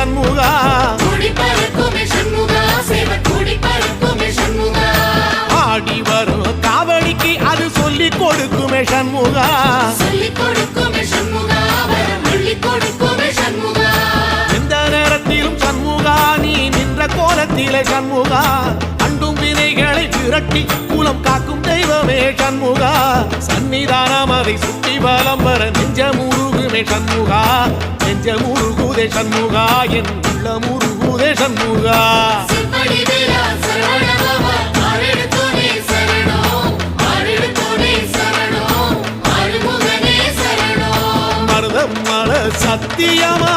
சண்முகா ஆடி வரும் காவடிக்கு அது சொல்லி கொடுக்குமே சண்முகா எந்த நேரத்திலும் சண்முகா நீ நின்ற கோலத்திலே சண்முகா அண்டும் வினைகளை விரட்டி குலம் காக்கும் தெய்வமே சண்முகா சன்னிதானம் அதை சுற்றி பலம் வர நெஞ்சமுருகுமே சண்முகா நெஞ்சமுருகுதே சண்முகா என் உள்ள முருகுதே சண்முகா மருதம் மல சத்தியமா